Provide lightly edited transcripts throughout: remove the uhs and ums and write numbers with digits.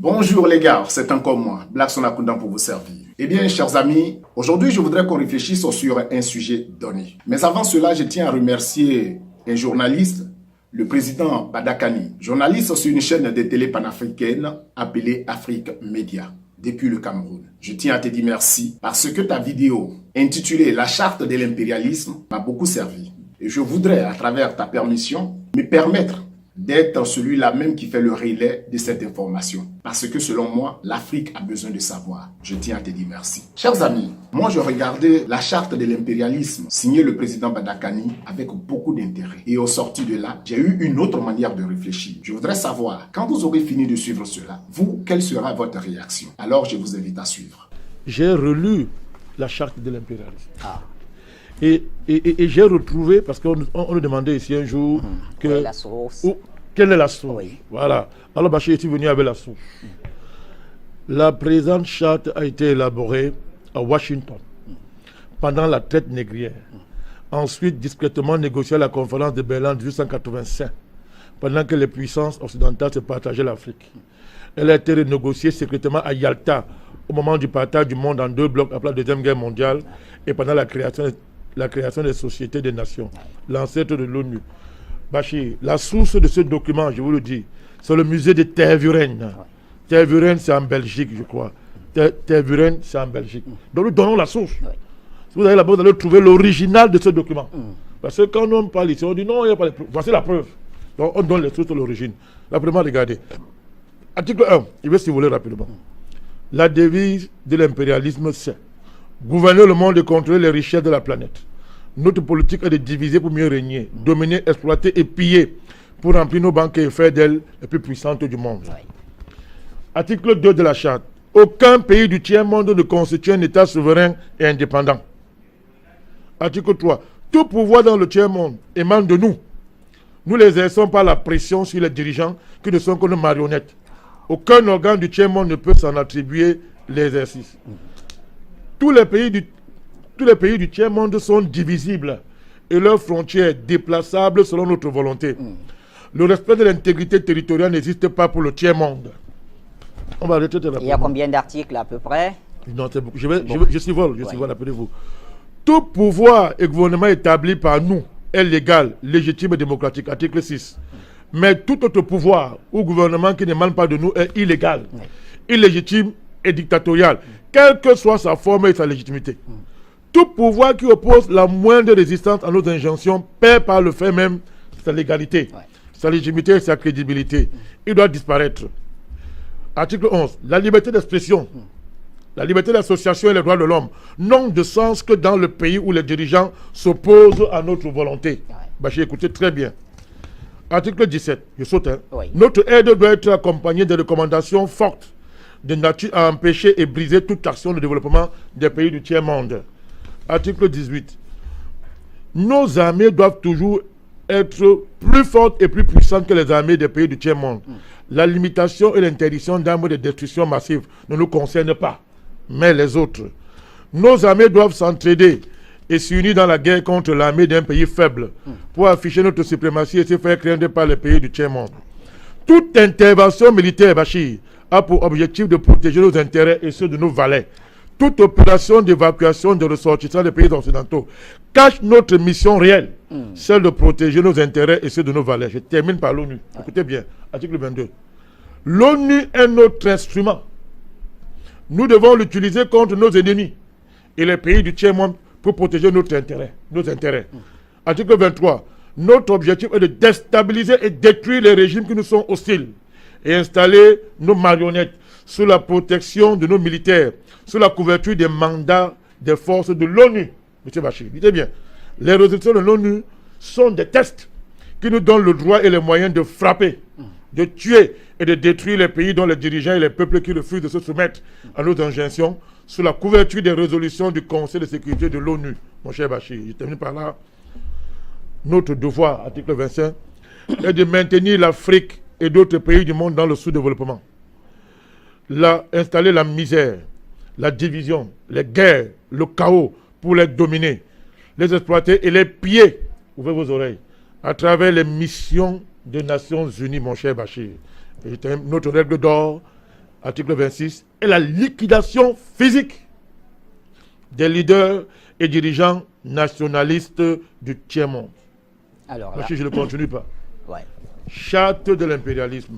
Bonjour les gars, c'est encore moi, Black Sonakunda pour vous servir. Eh bien, chers amis, aujourd'hui je voudrais qu'on réfléchisse sur un sujet donné. Mais avant cela, je tiens à remercier un journaliste, le président Badakani, journaliste sur une chaîne de télé panafricaine appelée Afrique Média, depuis le Cameroun. Je tiens à te dire merci parce que ta vidéo intitulée La charte de l'impérialisme m'a beaucoup servi. Et je voudrais, à travers ta permission, me permettre d'être celui-là même qui fait le relais de cette information. Parce que selon moi, l'Afrique a besoin de savoir. Je tiens à te dire merci. Chers amis, moi je regardais la charte de l'impérialisme signée le président Badakani avec beaucoup d'intérêt. Et au sorti de là, j'ai eu une autre manière de réfléchir. Je voudrais savoir, quand vous aurez fini de suivre cela, vous, quelle sera votre réaction? Alors je vous invite à suivre. J'ai relu la charte de l'impérialisme. Et j'ai retrouvé, parce qu'on nous demandait ici un jour quelle est la source. Quelle est la source? Oui. Voilà. Alors Bachir est venu avec la source. La présente charte a été élaborée à Washington pendant la traite négrière. Ensuite, discrètement négociée à la conférence de Berlin en 1885, pendant que les puissances occidentales se partageaient l'Afrique. Elle a été renégociée secrètement à Yalta au moment du partage du monde en deux blocs après la Deuxième Guerre mondiale et pendant la création des sociétés des nations, l'ancêtre de l'ONU. Bachir, la source de ce document, je vous le dis, c'est le musée de Tervuren. Tervuren, c'est en Belgique, je crois. Tervuren, c'est en Belgique. Donc nous donnons la source. Si vous allez là-bas, vous allez trouver l'original de ce document. Parce que quand on parle ici, on dit non, il n'y a pas de preuve. Voici la preuve. Donc on donne les sources de l'origine. Là, vraiment, regardez. Article 1, je vais si vous voulez rapidement. La devise de l'impérialisme, c'est gouverner le monde et contrôler les richesses de la planète. Notre politique est de diviser pour mieux régner, dominer, exploiter et piller pour remplir nos banques et faire d'elles les plus puissantes du monde. Article 2 de la charte. Aucun pays du tiers-monde ne constitue un État souverain et indépendant. Article 3. Tout pouvoir dans le tiers-monde émane de nous. Nous l'exerçons par la pression sur les dirigeants qui ne sont que nos marionnettes. Aucun organe du tiers-monde ne peut s'en attribuer l'exercice. Tous les pays du tiers-monde sont divisibles et leurs frontières déplaçables selon notre volonté. Le respect de l'intégrité territoriale n'existe pas pour le tiers-monde. On va arrêter de Il y a combien d'articles à peu près? Non, c'est beaucoup. Je survole, appelez-vous. Tout pouvoir et gouvernement établi par nous est légal, légitime et démocratique. Article 6. Mais tout autre pouvoir ou gouvernement qui n'émane pas de nous est illégal, illégitime et dictatorial, quelle que soit sa forme et sa légitimité. Tout pouvoir qui oppose la moindre résistance à nos injonctions perd par le fait même sa légalité, sa légitimité et sa crédibilité. Il doit disparaître. Article 11. La liberté d'expression, la liberté d'association et les droits de l'homme n'ont de sens que dans le pays où les dirigeants s'opposent à notre volonté. Bachir, écoutez très bien. Article 17. Je saute. Notre aide doit être accompagnée de recommandations fortes de nature à empêcher et briser toute action de développement des pays du tiers-monde. Article 18. Nos armées doivent toujours être plus fortes et plus puissantes que les armées des pays du tiers-monde. La limitation et l'interdiction d'armes de destruction massive ne nous concernent pas, mais les autres. Nos armées doivent s'entraider et s'unir dans la guerre contre l'armée d'un pays faible pour afficher notre suprématie et se faire craindre par les pays du tiers-monde. Toute intervention militaire, Bachir, a pour objectif de protéger nos intérêts et ceux de nos valets. Toute opération d'évacuation de ressortissants des pays occidentaux cache notre mission réelle, celle de protéger nos intérêts et ceux de nos valets. Je termine par l'ONU. Écoutez bien, article 22. L'ONU est notre instrument. Nous devons l'utiliser contre nos ennemis et les pays du tiers-monde pour protéger nos intérêts. Article 23. Notre objectif est de déstabiliser et détruire les régimes qui nous sont hostiles et installer nos marionnettes sous la protection de nos militaires, sous la couverture des mandats des forces de l'ONU. M. Bachir, dites bien, les résolutions de l'ONU sont des tests qui nous donnent le droit et les moyens de frapper, de tuer et de détruire les pays dont les dirigeants et les peuples qui refusent de se soumettre à nos injonctions sous la couverture des résolutions du Conseil de sécurité de l'ONU. Mon cher Bachir, je termine par là. Notre devoir, article 25, est de maintenir l'Afrique et d'autres pays du monde dans le sous-développement. Installer la misère, la division, les guerres, le chaos pour les dominer, les exploiter et les piller, ouvrez vos oreilles, à travers les missions des Nations Unies, mon cher Bachir. Et notre règle d'or article 26, est la liquidation physique des leaders et dirigeants nationalistes du tiers-monde. Alors là, Si je ne continue pas. ouais. Charte de l'impérialisme.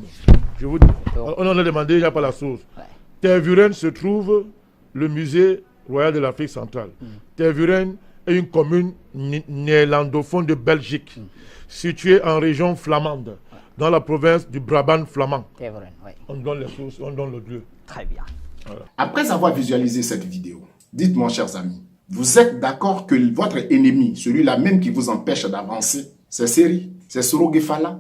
Je vous dis, on en a demandé, il n'y a pas la sauce. Ouais. Tervuren se trouve le musée royal de l'Afrique centrale. Tervuren est une commune néerlandophone de Belgique, située en région flamande, dans la province du Brabant flamand. C'est vrai, ouais. On donne les sources, on donne le lieu. Très bien. Après avoir visualisé cette vidéo, dites-moi, chers amis, vous êtes d'accord que votre ennemi, celui-là même qui vous empêche d'avancer, c'est Seri, c'est Soro Gefala,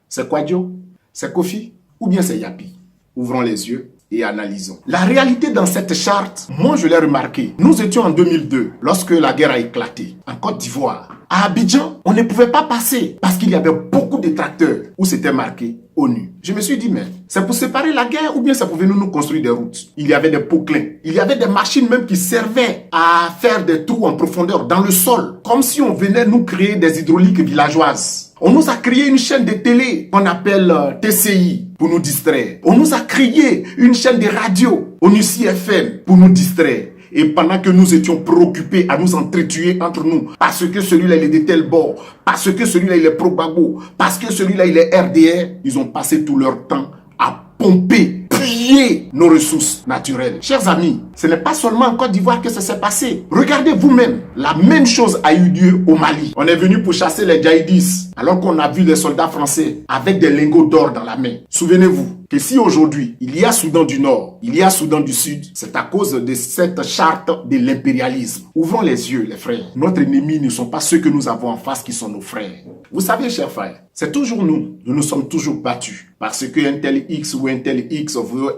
c'est Kwadjo, c'est Kofi, ou bien c'est Yapi? Ouvrons les yeux et analysons. La réalité dans cette charte, moi je l'ai remarqué. Nous étions en 2002, lorsque la guerre a éclaté, en Côte d'Ivoire. À Abidjan, on ne pouvait pas passer parce qu'il y avait beaucoup de tracteurs où c'était marqué ONU. Je me suis dit, mais c'est pour séparer la guerre ou bien ça pouvait nous construire des routes? Il y avait des pots-clins. Il y avait des machines même qui servaient à faire des trous en profondeur dans le sol. Comme si on venait nous créer des hydrauliques villageoises. On nous a créé une chaîne de télé qu'on appelle TCI pour nous distraire. On nous a créé une chaîne de radio, ONUCI FM, pour nous distraire. Et pendant que nous étions préoccupés à nous entretuer entre nous, parce que celui-là il est de tel bord, parce que celui-là il est pro-Gbagbo, parce que celui-là il est RDR, ils ont passé tout leur temps à pomper, piller nos ressources naturelles. Chers amis, ce n'est pas seulement en Côte d'Ivoire que ça s'est passé. Regardez vous-même, la même chose a eu lieu au Mali. On est venu pour chasser les djihadistes, alors qu'on a vu les soldats français avec des lingots d'or dans la main. Souvenez-vous que si aujourd'hui, il y a Soudan du Nord, il y a Soudan du Sud, c'est à cause de cette charte de l'impérialisme. Ouvrons les yeux, les frères. Notre ennemi ne sont pas ceux que nous avons en face qui sont nos frères. Vous savez, chers frères, c'est toujours nous. Nous nous sommes toujours battus parce qu'un tel X ou un tel X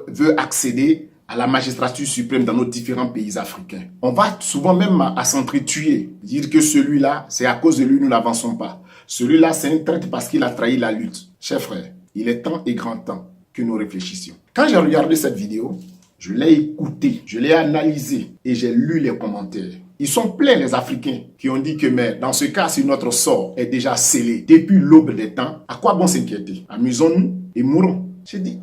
veut accéder à la magistrature suprême dans nos différents pays africains. On va souvent même à s'entretuer, dire que celui-là, c'est à cause de lui, nous n'avançons pas. Celui-là, c'est un traître parce qu'il a trahi la lutte. Chers frères, il est temps et grand temps que nous réfléchissions. Quand j'ai regardé cette vidéo, je l'ai écoutée, je l'ai analysée et j'ai lu les commentaires. Ils sont pleins, les Africains, qui ont dit que mais dans ce cas, si notre sort est déjà scellé depuis l'aube des temps, à quoi bon s'inquiéter? Amusons-nous et mourons. J'ai dit,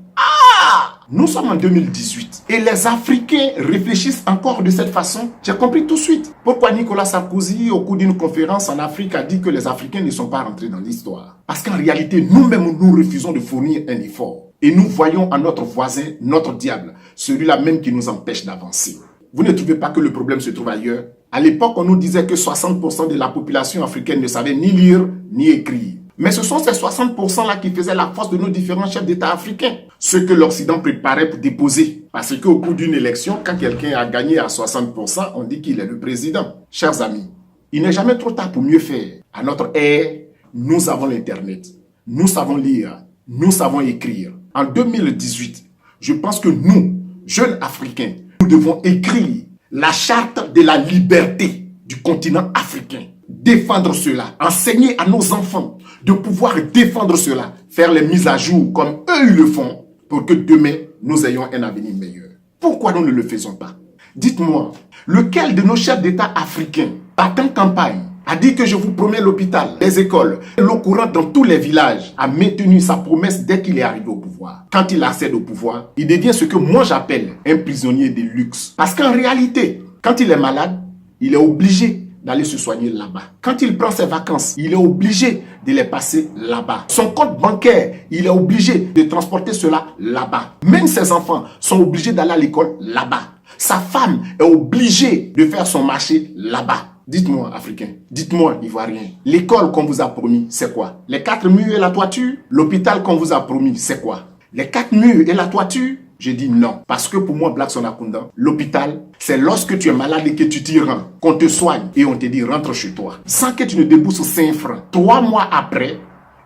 nous sommes en 2018 et les Africains réfléchissent encore de cette façon. J'ai compris tout de suite pourquoi Nicolas Sarkozy, au cours d'une conférence en Afrique, a dit que les Africains ne sont pas rentrés dans l'histoire. Parce qu'en réalité, nous-mêmes, nous refusons de fournir un effort. Et nous voyons en notre voisin, notre diable, celui-là même qui nous empêche d'avancer. Vous ne trouvez pas que le problème se trouve ailleurs? À l'époque, on nous disait que 60% de la population africaine ne savait ni lire ni écrire. Mais ce sont ces 60%-là qui faisaient la force de nos différents chefs d'État africains. Ceux que l'Occident préparait pour déposer. Parce qu'au cours d'une élection, quand quelqu'un a gagné à 60%, on dit qu'il est le président. Chers amis, il n'est jamais trop tard pour mieux faire. À notre ère, nous avons l'Internet. Nous savons lire. Nous savons écrire. En 2018, je pense que nous, jeunes Africains, nous devons écrire la charte de la liberté du continent africain. Défendre cela, enseigner à nos enfants de pouvoir défendre cela, faire les mises à jour comme eux ils le font pour que demain nous ayons un avenir meilleur. Pourquoi nous ne le faisons pas? Dites-moi, lequel de nos chefs d'État africains, partant campagne, a dit que je vous promets l'hôpital, les écoles, l'eau courante dans tous les villages, a maintenu sa promesse dès qu'il est arrivé au pouvoir? Quand il accède au pouvoir, il devient ce que moi j'appelle un prisonnier de luxe. Parce qu'en réalité, quand il est malade, il est obligé d'aller se soigner là-bas. Quand il prend ses vacances, il est obligé de les passer là-bas. Son compte bancaire, il est obligé de transporter cela là-bas. Même ses enfants sont obligés d'aller à l'école là-bas. Sa femme est obligée de faire son marché là-bas. Dites-moi, Africains, dites-moi, Ivoiriens, l'école qu'on vous a promis, c'est quoi? Les 4 murs et la toiture? L'hôpital qu'on vous a promis, c'est quoi? Les 4 murs et la toiture? Je dis non. Parce que pour moi, Black Sonakunda, l'hôpital, c'est lorsque tu es malade et que tu t'y rends, qu'on te soigne et on te dit rentre chez toi. Sans que tu ne débourses 5 francs. 3 mois après,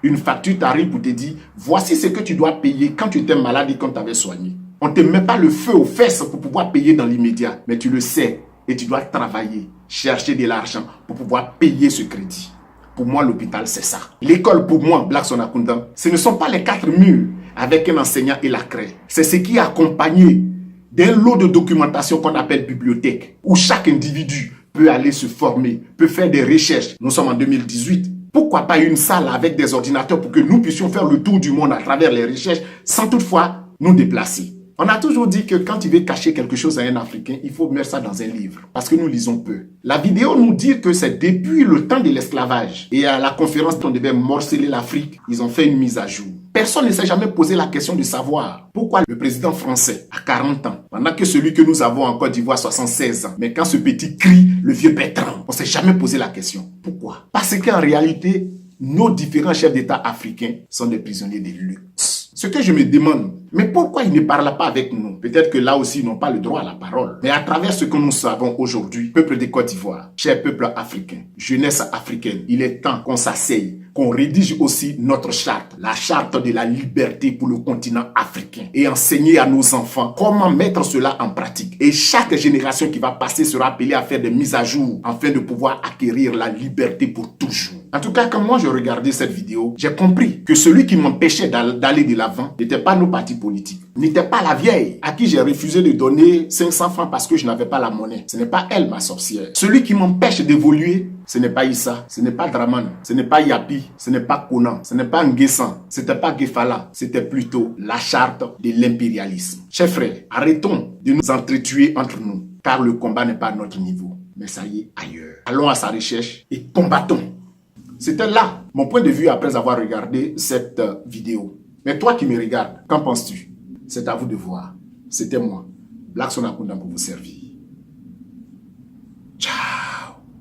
une facture t'arrive pour te dire voici ce que tu dois payer quand tu étais malade et qu'on t'avait soigné. On ne te met pas le feu aux fesses pour pouvoir payer dans l'immédiat. Mais tu le sais et tu dois travailler, chercher de l'argent pour pouvoir payer ce crédit. Pour moi, l'hôpital, c'est ça. L'école, pour moi, Black Sonakunda, ce ne sont pas les 4 murs avec un enseignant et la craie. C'est ce qui est accompagné d'un lot de documentation qu'on appelle bibliothèque, où chaque individu peut aller se former, peut faire des recherches. Nous sommes en 2018. Pourquoi pas une salle avec des ordinateurs pour que nous puissions faire le tour du monde à travers les recherches sans toutefois nous déplacer? On a toujours dit que quand tu veux cacher quelque chose à un Africain, il faut mettre ça dans un livre. Parce que nous lisons peu. La vidéo nous dit que c'est depuis le temps de l'esclavage. Et à la conférence dont on devait morceler l'Afrique, ils ont fait une mise à jour. Personne ne s'est jamais posé la question de savoir pourquoi le président français a 40 ans, pendant que celui que nous avons en Côte d'Ivoire 76 ans. Mais quand ce petit crie, le vieux Bertrand, on ne s'est jamais posé la question. Pourquoi? Parce qu'en réalité, nos différents chefs d'État africains sont des prisonniers de luxe. Ce que je me demande, mais pourquoi ils ne parlent pas avec nous? Peut-être que là aussi, ils n'ont pas le droit à la parole. Mais à travers ce que nous savons aujourd'hui, peuple de Côte d'Ivoire, cher peuple africain, jeunesse africaine, il est temps qu'on s'asseye, qu'on rédige aussi notre charte, la charte de la liberté pour le continent africain, et enseigner à nos enfants comment mettre cela en pratique. Et chaque génération qui va passer sera appelée à faire des mises à jour afin de pouvoir acquérir la liberté pour toujours. En tout cas, quand moi je regardais cette vidéo, j'ai compris que celui qui m'empêchait d'aller de l'avant n'était pas nos partis politiques, n'était pas la vieille à qui j'ai refusé de donner 500 francs parce que je n'avais pas la monnaie. Ce n'est pas elle, ma sorcière. Celui qui m'empêche d'évoluer, ce n'est pas Issa, ce n'est pas Draman, ce n'est pas Yapi, ce n'est pas Conan, ce n'est pas Nguessan, ce n'était pas Gefala, c'était plutôt la charte de l'impérialisme. Chers frères, arrêtons de nous entretuer entre nous, car le combat n'est pas à notre niveau, mais ça y est ailleurs. Allons à sa recherche et combattons. C'était là mon point de vue après avoir regardé cette vidéo. Mais toi qui me regardes, qu'en penses-tu? C'est à vous de voir. C'était moi, Black Sonakunda, pour vous servir.